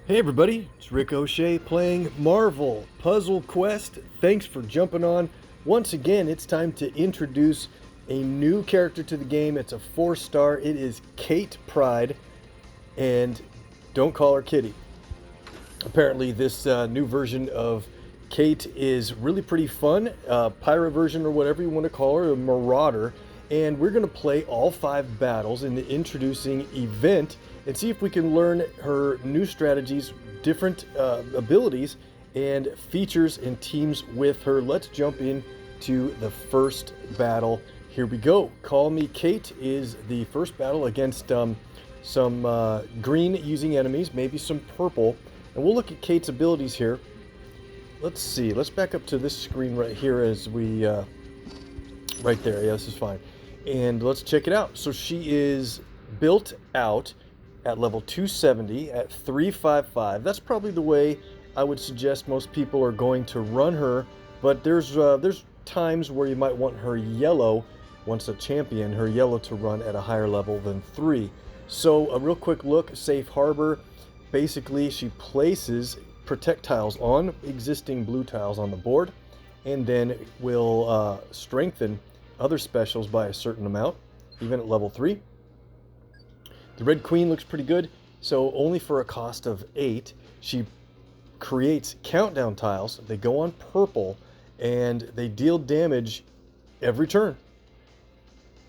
Hey everybody, it's Rick OShay playing Marvel Puzzle Quest. Thanks for jumping on. Once again, it's time to introduce a new character to the game. It's a 4-star. It is Kate Pryde, and don't call her Kitty. Apparently, this new version of Kate is really pretty fun. Pirate version, or whatever you want to call her, a marauder. And we're going to play all 5 battles in the introducing event and see if we can learn her new strategies, different abilities, and features and teams with her. Let's jump into the first battle. Here we go. Call Me Kate is the first battle against some green using enemies, maybe some purple. And we'll look at Kate's abilities here. Let's see. Let's back up to this screen right here as we... right there. Yeah, this is fine. And let's check it out. So she is built out at level 270 at 355. That's probably the way I would suggest most people are going to run her. But there's times where you might want her yellow, once a champion, her yellow to run at a higher level than 3. So a real quick look, Safe Harbor. Basically, she places protect tiles on existing blue tiles on the board, and then will strengthen other specials by a certain amount, even at level 3. The Red Queen looks pretty good, so only for a cost of 8, she creates countdown tiles. They go on purple, and they deal damage every turn.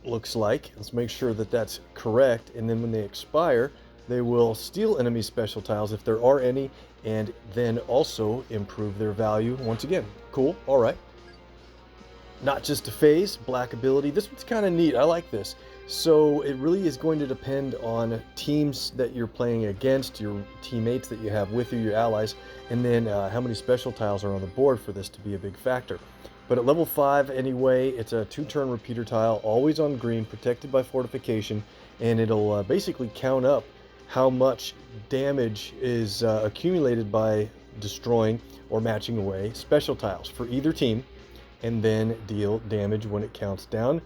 Looks like. Let's make sure that that's correct, and then when they expire, they will steal enemy special tiles if there are any, and then also improve their value once again. Cool, all right. Not just a phase, black ability. This one's kind of neat. I like this. So it really is going to depend on teams that you're playing against, your teammates that you have with you, your allies, and then how many special tiles are on the board for this to be a big factor. But at level 5 anyway, it's a 2-turn repeater tile, always on green, protected by fortification, and it'll basically count up how much damage is accumulated by destroying or matching away special tiles for either team, and then deal damage when it counts down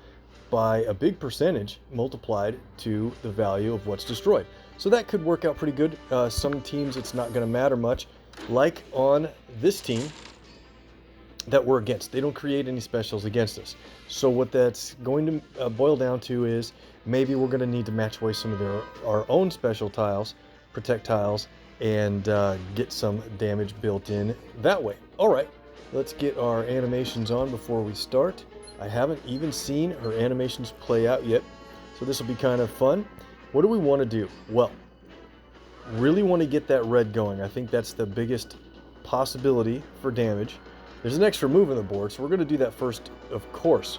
by a big percentage multiplied to the value of what's destroyed. So that could work out pretty good. Some teams it's not going to matter much, like on this team that we're against. They don't create any specials against us. So what that's going to boil down to is maybe we're going to need to match away some of our own special tiles, protect tiles, and get some damage built in that way. All right. Let's get our animations on before we start. I haven't even seen her animations play out yet, so this will be kind of fun. What do we want to do? Well, really want to get that red going. I think that's the biggest possibility for damage. There's an extra move on the board, so we're going to do that first, of course.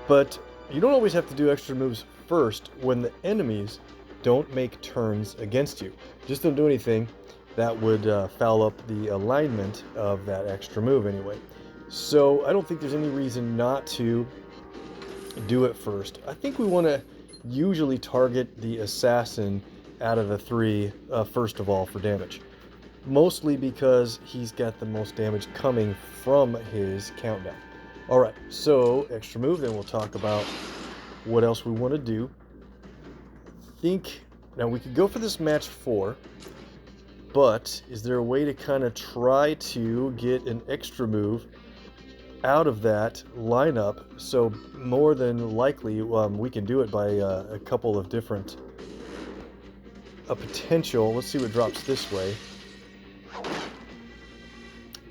But you don't always have to do extra moves first when the enemies don't make turns against you. Just don't do anything that would foul up the alignment of that extra move anyway. So I don't think there's any reason not to do it first. I think we want to usually target the assassin out of the 3 first of all for damage. Mostly because he's got the most damage coming from his countdown. Alright, so extra move, then we'll talk about what else we want to do. Now we could go for this match 4. But is there a way to kind of try to get an extra move out of that lineup? So more than likely, we can do it by a couple of different potential. Let's see what drops this way.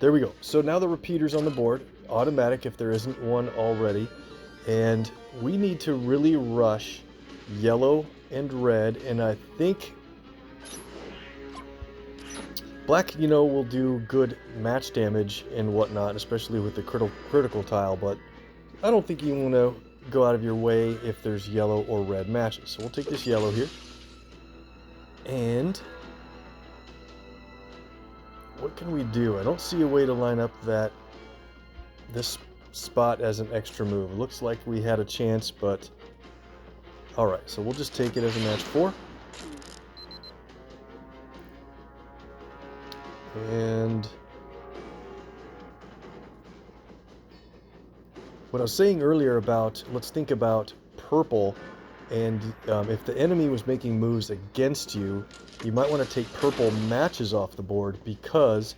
There we go. So now the repeater's on the board, automatic if there isn't one already. And we need to really rush yellow and red, and I think black, will do good match damage and whatnot, especially with the critical tile, but I don't think you want to go out of your way if there's yellow or red matches. So we'll take this yellow here. And what can we do? I don't see a way to line up this spot as an extra move. It looks like we had a chance, but alright, so we'll just take it as a match 4. And what I was saying earlier about, let's think about purple And if the enemy was making moves against you, you might want to take purple matches off the board, because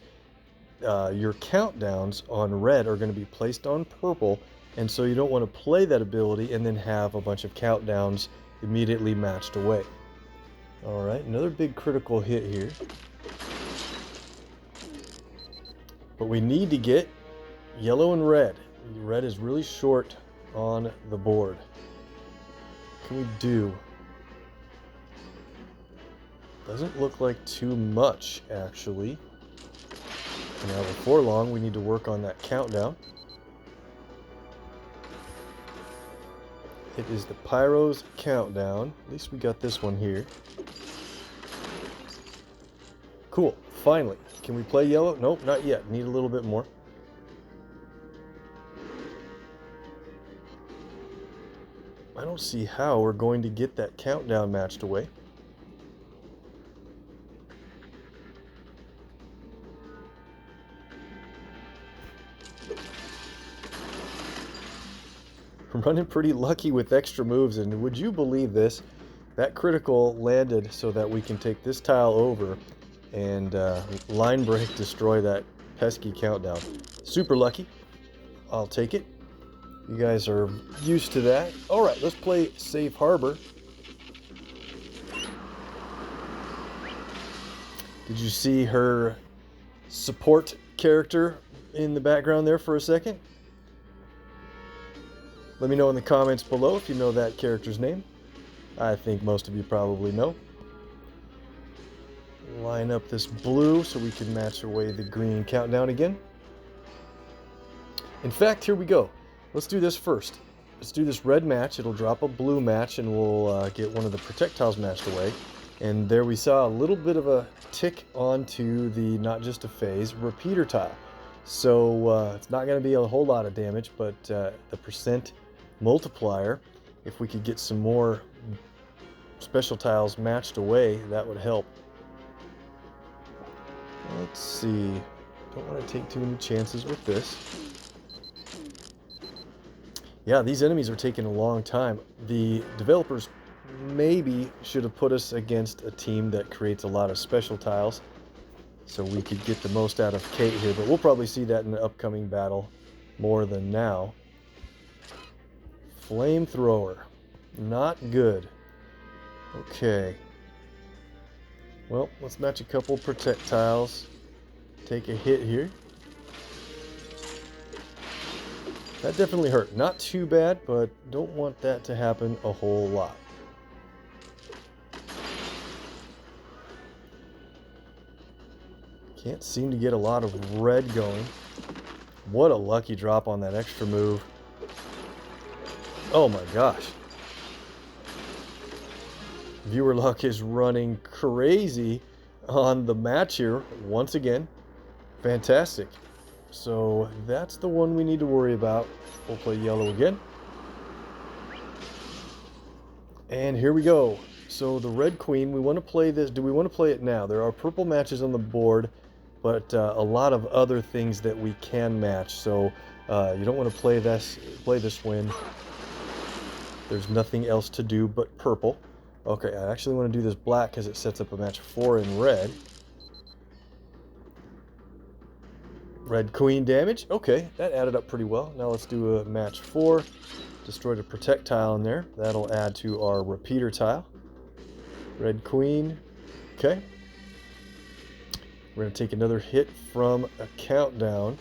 your countdowns on red are going to be placed on purple, and so you don't want to play that ability and then have a bunch of countdowns immediately matched away. Alright, another big critical hit here. But we need to get yellow and red. Red is really short on the board. What can we do? Doesn't look like too much, actually. Now, before long, we need to work on that countdown. It is the Pyro's countdown. At least we got this one here. Cool, finally. Can we play yellow? Nope, not yet. Need a little bit more. I don't see how we're going to get that countdown matched away. I'm running pretty lucky with extra moves, and would you believe this? That critical landed so that we can take this tile over and line break destroy that pesky countdown. Super lucky. I'll take it. You guys are used to that. Alright, let's play Safe Harbor. Did you see her support character in the background there for a second? Let me know in the comments below if you know that character's name. I think most of you probably know. Line up this blue so we can match away the green countdown again. In fact, here we go. Let's do this first. Let's do this red match. It'll drop a blue match, and we'll get one of the projectiles matched away. And there we saw a little bit of a tick onto the not just a phase repeater tile. So it's not going to be a whole lot of damage, but the percent multiplier, if we could get some more special tiles matched away, that would help. Let's see. Don't want to take too many chances with this. Yeah, these enemies are taking a long time. The developers maybe should have put us against a team that creates a lot of special tiles so we could get the most out of Kate here, but we'll probably see that in the upcoming battle more than now. Flamethrower. Not good. Okay. Well, let's match a couple projectiles. Take a hit here. That definitely hurt. Not too bad, but don't want that to happen a whole lot. Can't seem to get a lot of red going. What a lucky drop on that extra move. Oh my gosh. Viewer luck is running crazy on the match here once again. Fantastic. So that's the one we need to worry about. We'll play yellow again. And here we go. So the red queen, we want to play this. Do we want to play it now? There are purple matches on the board, but a lot of other things that we can match. So you don't want to play this win. There's nothing else to do but purple. Okay, I actually want to do this black because it sets up a match 4 in red. Red queen damage. Okay, that added up pretty well. Now let's do a match 4. Destroyed a protect tile in there. That'll add to our repeater tile. Red queen. Okay. We're going to take another hit from a countdown.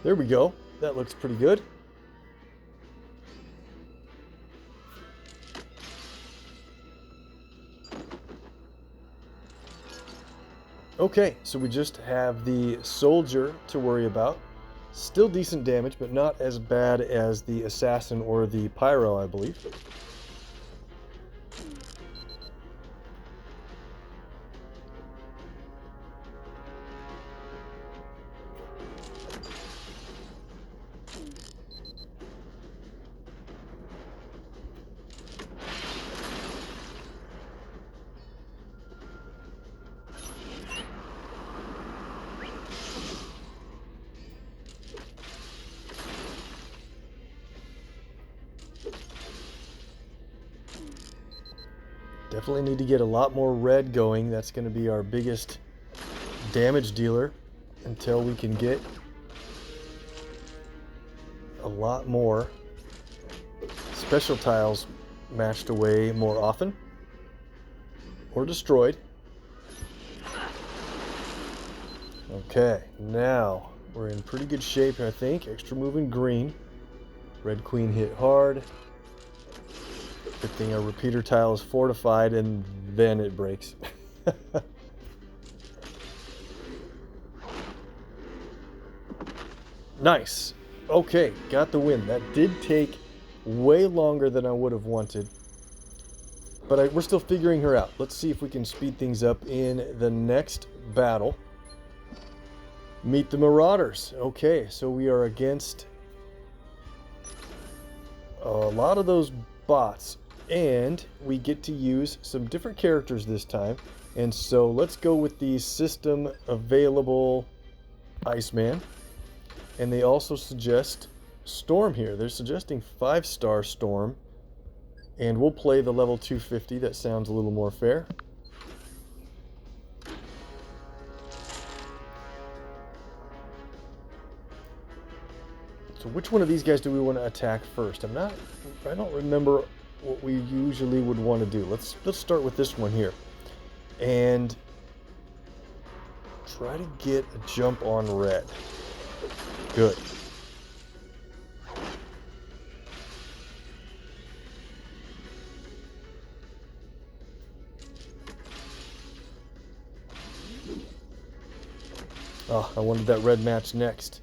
There we go. That looks pretty good. Okay, so we just have the soldier to worry about. Still decent damage, but not as bad as the assassin or the pyro, I believe. Definitely need to get a lot more red going. That's going to be our biggest damage dealer until we can get a lot more special tiles matched away more often or destroyed. Okay, now we're in pretty good shape, I think. Extra moving green. Red queen hit hard. Good thing our repeater tile is fortified, and then it breaks. Nice. Okay, got the win. That did take way longer than I would have wanted. But we're still figuring her out. Let's see if we can speed things up in the next battle. Meet the Marauders. Okay, so we are against a lot of those bots. And we get to use some different characters this time. And so let's go with the system available Iceman. And they also suggest Storm here. They're suggesting 5-star Storm. And we'll play the level 250. That sounds a little more fair. So which one of these guys do we want to attack first? I don't remember what we usually would want to do. Let's start with this one here. And try to get a jump on red. Good. Oh, I wanted that red match next.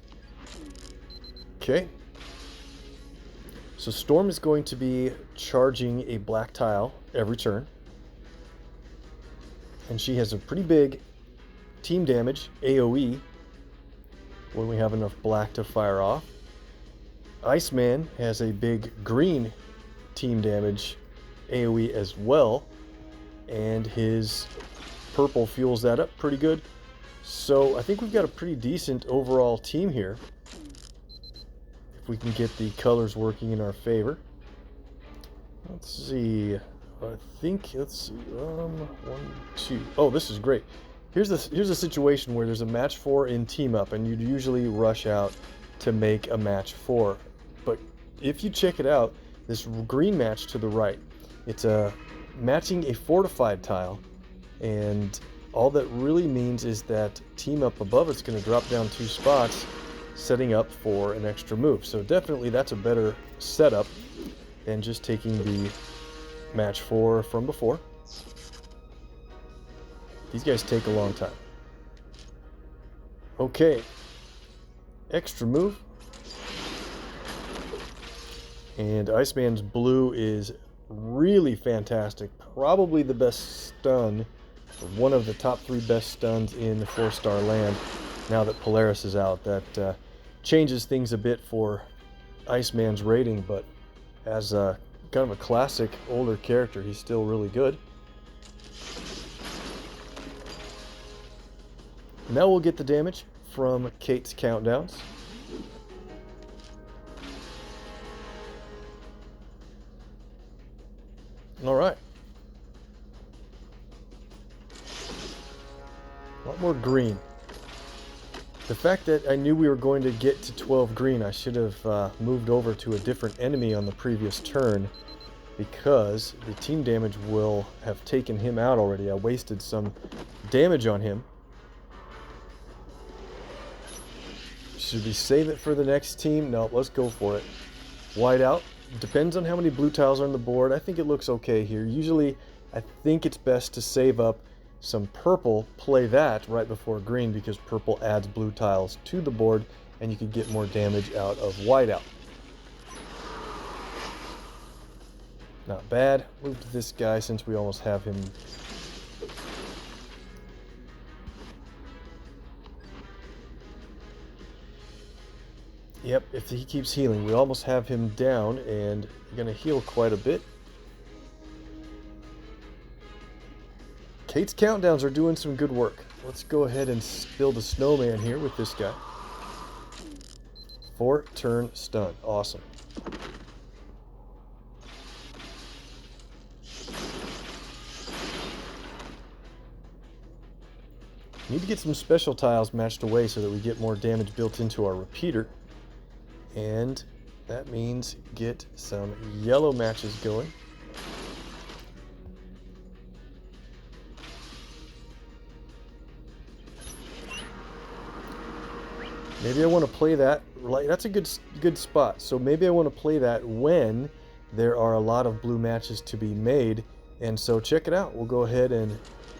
Okay. So Storm is going to be charging a black tile every turn. And she has a pretty big team damage, AoE, when we have enough black to fire off. Iceman has a big green team damage, AoE as well. And his purple fuels that up pretty good. So I think we've got a pretty decent overall team here. We can get the colors working in our favor. Let's see. I think let's see. 1, 2. Oh, this is great. Here's a situation where there's a match 4 in team up, and you'd usually rush out to make a match 4. But if you check it out, this green match to the right, it's matching a fortified tile, and all that really means is that team up above it's going to drop down 2 spots, setting up for an extra move. So definitely that's a better setup than just taking the match 4 from before. These guys take a long time. Okay. Extra move. And Iceman's blue is really fantastic. Probably the best stun, or one of the top 3 best stuns in the 4-star land. Now that Polaris is out, that changes things a bit for Iceman's rating, but as a kind of a classic older character, he's still really good. Now we'll get the damage from Kate's countdowns. All right. A lot more green. The fact that I knew we were going to get to 12 green, I should have moved over to a different enemy on the previous turn, because the team damage will have taken him out already. I wasted some damage on him. Should we save it for the next team? No, let's go for it. White out. Depends on how many blue tiles are on the board. I think it looks okay here. Usually, I think it's best to save up some purple, play that right before green, because purple adds blue tiles to the board, and you can get more damage out of whiteout. Not bad. Move to this guy since we almost have him. Yep, if he keeps healing, we almost have him down, and going to heal quite a bit. Kate's countdowns are doing some good work. Let's go ahead and build a snowman here with this guy. 4-turn stun. Awesome. Need to get some special tiles matched away so that we get more damage built into our repeater. And that means get some yellow matches going. Maybe I want to play that, like, that's a good spot. So maybe I want to play that when there are a lot of blue matches to be made. And so check it out. We'll go ahead and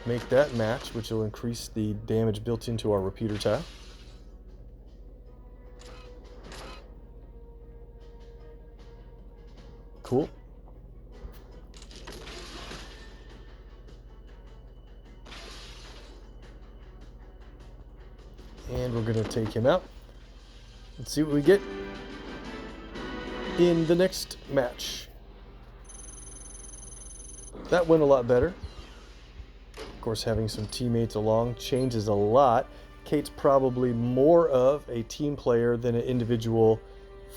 make that match, which will increase the damage built into our repeater tile. Cool. And we're going to take him out. Let's see what we get in the next match. That went a lot better. Of course, having some teammates along changes a lot. Kate's probably more of a team player than an individual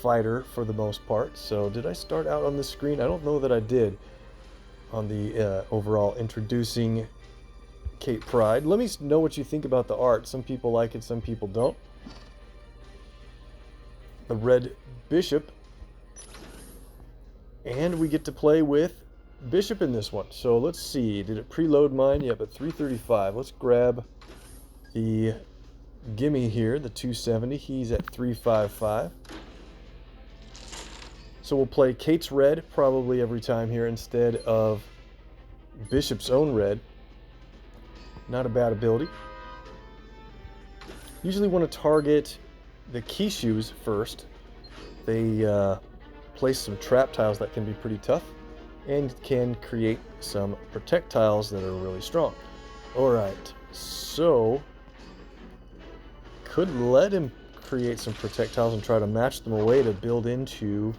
fighter for the most part. So did I start out on the screen? I don't know that I did on the overall introducing Kate Pryde. Let me know what you think about the art. Some people like it, some people don't. The red bishop. And we get to play with bishop in this one. So let's see. Did it preload mine? Yeah, but 335. Let's grab the gimme here, the 270. He's at 355. So we'll play Kate's red probably every time here instead of bishop's own red. Not a bad ability. Usually want to target the Kishu's first. They place some trap tiles that can be pretty tough and can create some protect tiles that are really strong. Alright, so could let him create some protect tiles and try to match them away to build into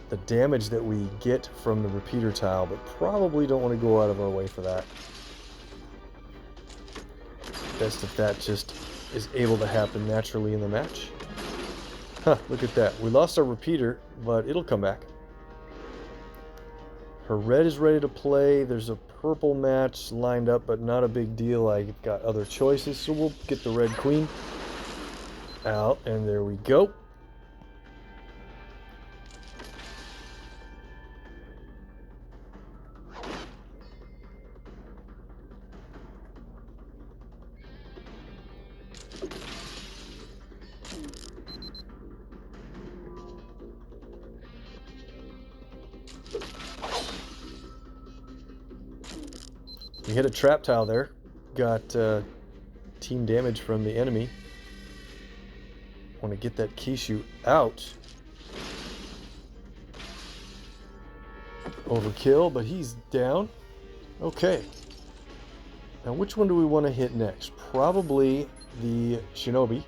the damage that we get from the repeater tile, but probably don't want to go out of our way for that. Best if that just is able to happen naturally in the match. Huh, look at that. We lost our repeater, but it'll come back. Her red is ready to play. There's a purple match lined up, but not a big deal. I've got other choices, so we'll get the red queen out, and there we go. We hit a trap tile there. Got team damage from the enemy. Want to get that Kishu out. Overkill, but he's down. Okay. Now which one do we want to hit next? Probably the Shinobi.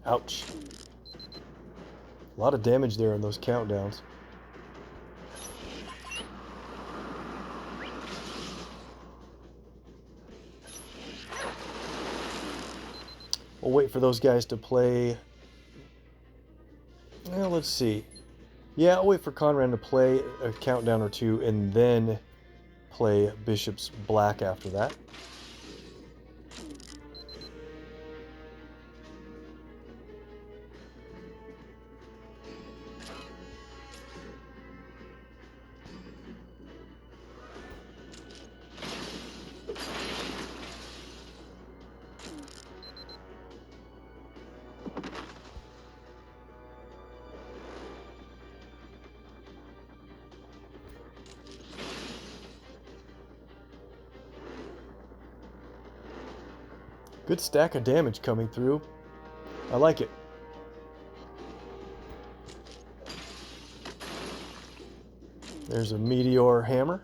Ouch. A lot of damage there in those countdowns. We'll wait for those guys to play. Well, let's see. Yeah, I'll wait for Conrad to play a countdown or two and then play Bishop's Black after that. Good stack of damage coming through. I like it. There's a meteor hammer.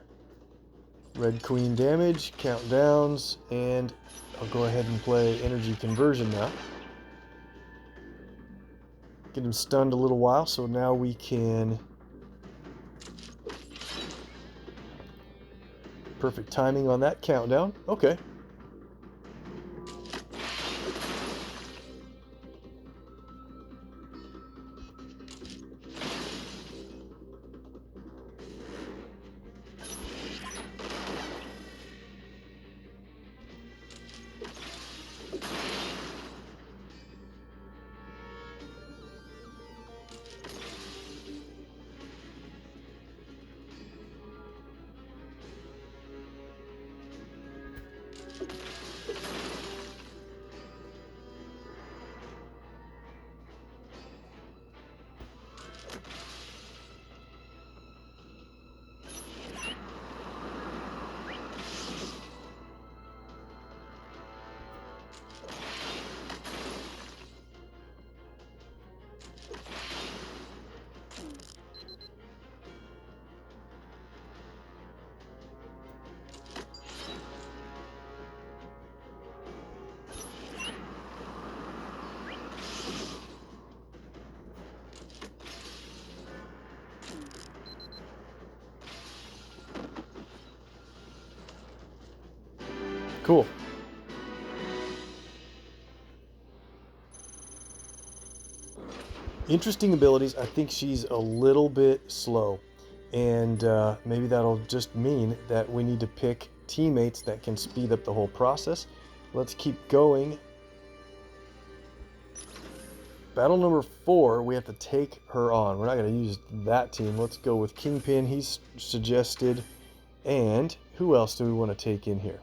Red queen damage, countdowns, and I'll go ahead and play energy conversion now. Get him stunned a little while, so now we can... Perfect timing on that countdown. Okay. Cool. Interesting abilities. I think she's a little bit slow, and maybe that'll just mean that we need to pick teammates that can speed up the whole process. Let's keep going. Battle number 4, we have to take her on. We're not going to use that team. Let's go with Kingpin. He's suggested. And who else do we want to take in here?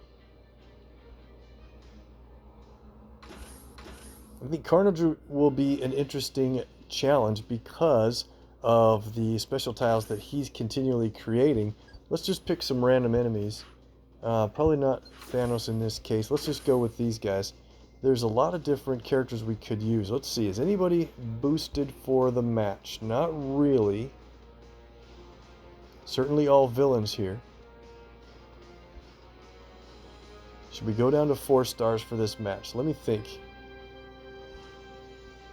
I think Carnage will be an interesting challenge because of the special tiles that he's continually creating. Let's just pick some random enemies. Probably not Thanos in this case. Let's just go with these guys. There's a lot of different characters we could use. Let's see. Is anybody boosted for the match? Not really. Certainly all villains here. Should we go down to 4 stars for this match? Let me think.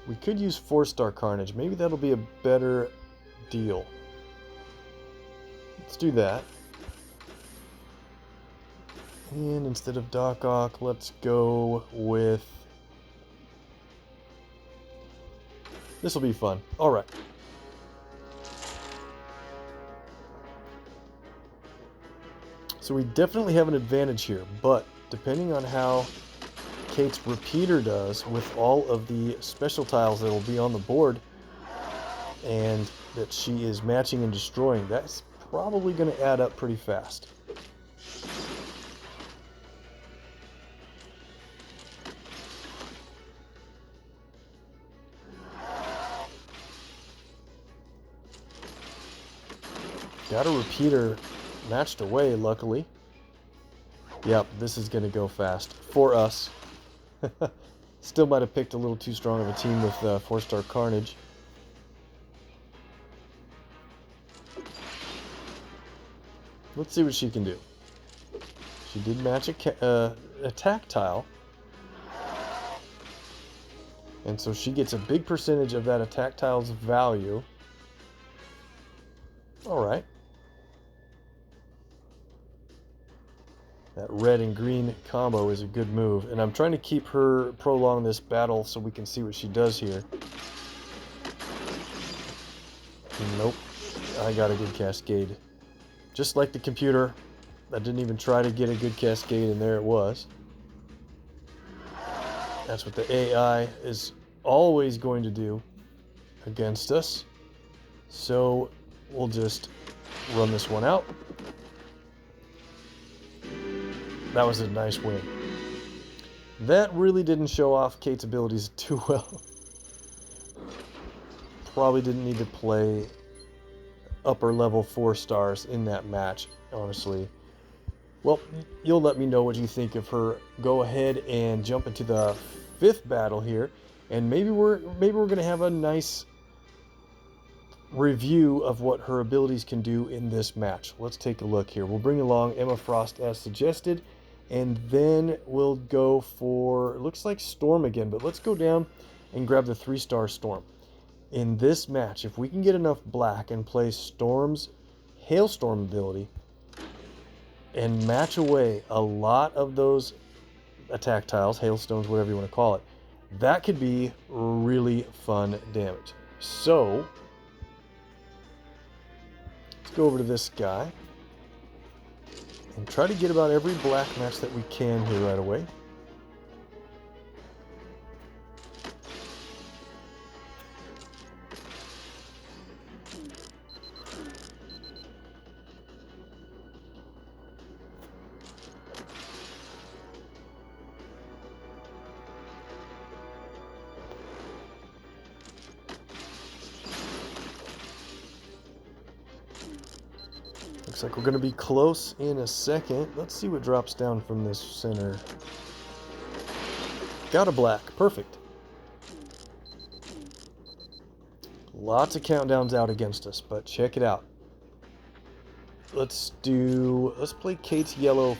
We could use 4-star Carnage. Maybe that'll be a better deal. Let's do that. And instead of Doc Ock, let's go with... This will be fun. Alright. So we definitely have an advantage here, but depending on how Kate's repeater does with all of the special tiles that will be on the board and that she is matching and destroying, that's probably going to add up pretty fast. Got a repeater matched away, luckily. Yep, this is going to go fast for us. Still might have picked a little too strong of a team with 4-star Carnage. Let's see what she can do. She did match a attack tile. And so she gets a big percentage of that attack tile's value. Alright. That red and green combo is a good move. And I'm trying to keep her prolong this battle so we can see what she does here. Nope. I got a good cascade. Just like the computer. I didn't even try to get a good cascade, and there it was. That's what the AI is always going to do against us. So we'll just run this one out. That was a nice win. That really didn't show off Kate's abilities too well. Probably didn't need to play upper level 4 stars in that match, honestly. Well, you'll let me know what you think of her. Go ahead and jump into the 5th battle here, and maybe we're going to have a nice review of what her abilities can do in this match. Let's take a look here. We'll bring along Emma Frost as suggested, and then we'll go for, it looks like Storm again, but let's go down and grab the 3-star Storm. In this match, if we can get enough black and play Storm's Hailstorm ability and match away a lot of those attack tiles, hailstones, whatever you want to call it, that could be really fun damage. So let's go over to this guy and try to get about every black match that we can here right away. Looks like we're going to be close in a second. Let's see what drops down from this center. Got a black. Perfect. Lots of countdowns out against us, but check it out. Let's play Kate's yellow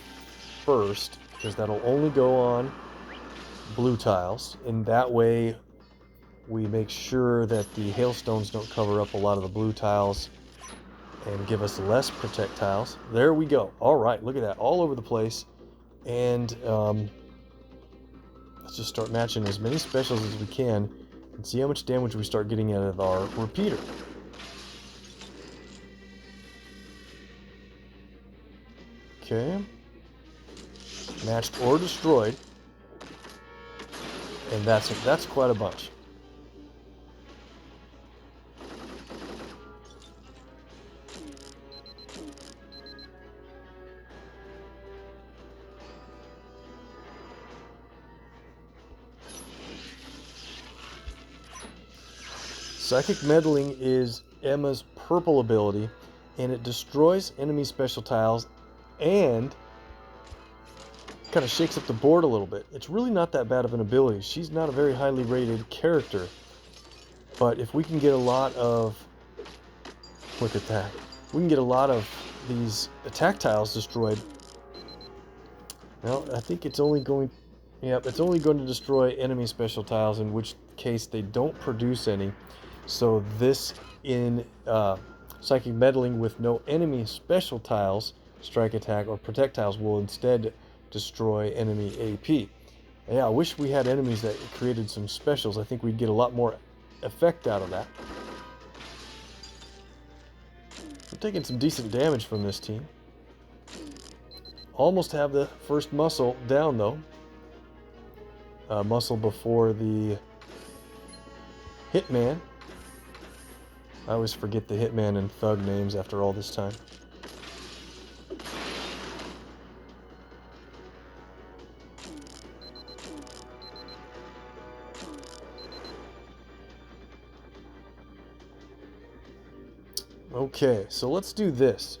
first, because that'll only go on blue tiles. And that way we make sure that the hailstones don't cover up a lot of the blue tiles and give us less protect tiles. There we go. All right, look at that, all over the place. And let's just start matching as many specials as we can and see how much damage we start getting out of our repeater. Okay. Matched or destroyed. And that's quite a bunch. Psychic Meddling is Emma's purple ability, and it destroys enemy special tiles and kind of shakes up the board a little bit. It's really not that bad of an ability. She's not a very highly rated character, but if we can get a lot of, look at that, we can get a lot of these attack tiles destroyed. Well, I think it's only going, it's only going to destroy enemy special tiles, in which case they don't produce any. So this in Psychic Meddling with no enemy special tiles, strike attack or protect tiles, will instead destroy enemy AP. Yeah, I wish we had enemies that created some specials. I think we'd get a lot more effect out of that. We're taking some decent damage from this team. Almost have the first muscle down though. Muscle before the Hitman. I always forget the Hitman and Thug names after all this time. Okay, so let's do this.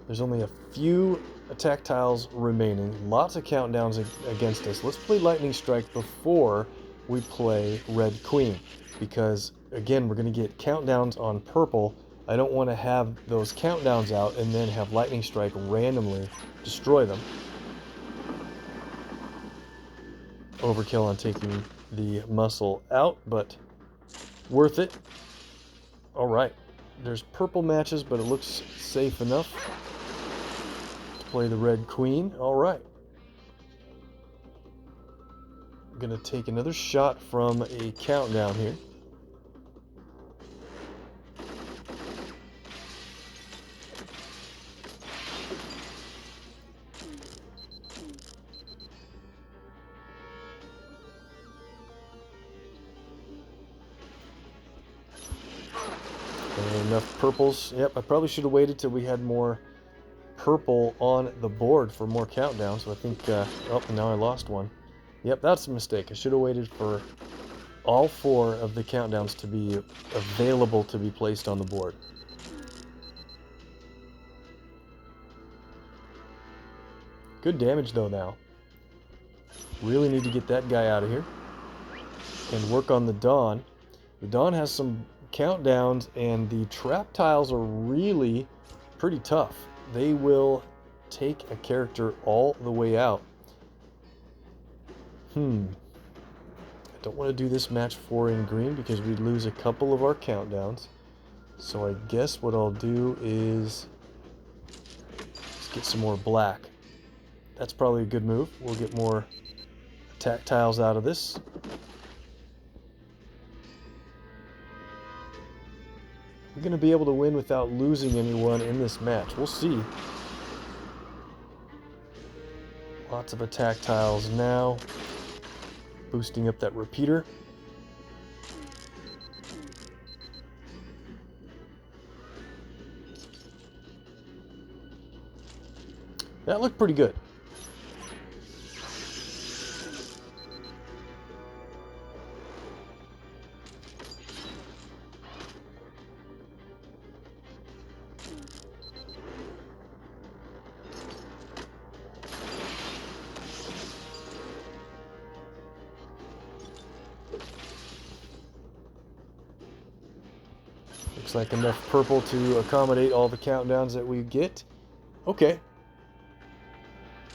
There's only a few attack tiles remaining. Lots of countdowns against us. Let's play Lightning Strike before we play Red Queen, because again, we're going to get countdowns on purple. I don't want to have those countdowns out and then have Lightning Strike randomly destroy them. Overkill on taking the muscle out, but worth it. Alright, there's purple matches, but it looks safe enough to play the Red Queen. Alright. I'm going to take another shot from a countdown here. Enough purples. Yep, I probably should have waited till we had more purple on the board for more countdowns. So I think, oh, now I lost one. Yep, that's a mistake. I should have waited for all 4 of the countdowns to be available to be placed on the board. Good damage though now. Really need to get that guy out of here and work on the Dawn. The Dawn has some countdowns, and the trap tiles are really pretty tough. They will take a character all the way out. I don't want to do this match 4 in green because we'd lose a couple of our countdowns. So I guess what I'll do is let's get some more black. That's probably a good move. We'll get more attack tiles out of this. We're going to be able to win without losing anyone in this match. We'll see. Lots of attack tiles now. Boosting up that repeater. That looked pretty good. Looks like enough purple to accommodate all the countdowns that we get. Okay.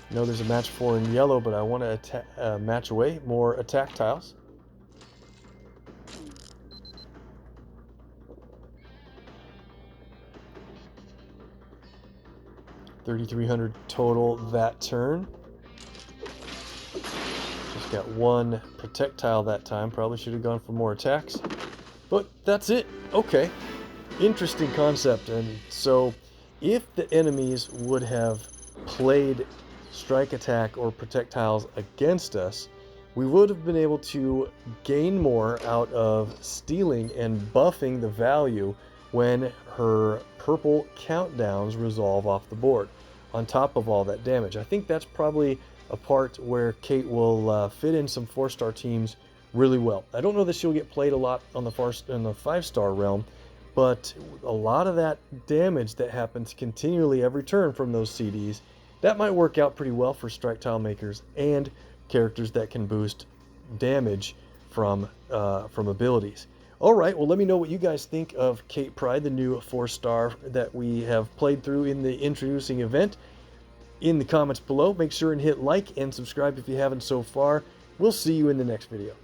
I know there's a match 4 in yellow, but I want to match away more attack tiles. $3,300 total that turn. Just got 1 protect tile that time. Probably should have gone for more attacks. But that's it. Okay. Interesting concept. And so if the enemies would have played strike attack or protect tiles against us, we would have been able to gain more out of stealing and buffing the value when her purple countdowns resolve off the board on top of all that damage. I think that's probably a part where Kate will fit in some 4-star teams really well. I don't know that she'll get played a lot on the 5-star realm, but a lot of that damage that happens continually every turn from those CDs, that might work out pretty well for strike tile makers and characters that can boost damage from abilities. All right, well, let me know what you guys think of Kate Pryde, the new 4-star that we have played through in the introducing event, in the comments below. Make sure and hit like and subscribe if you haven't so far. We'll see you in the next video.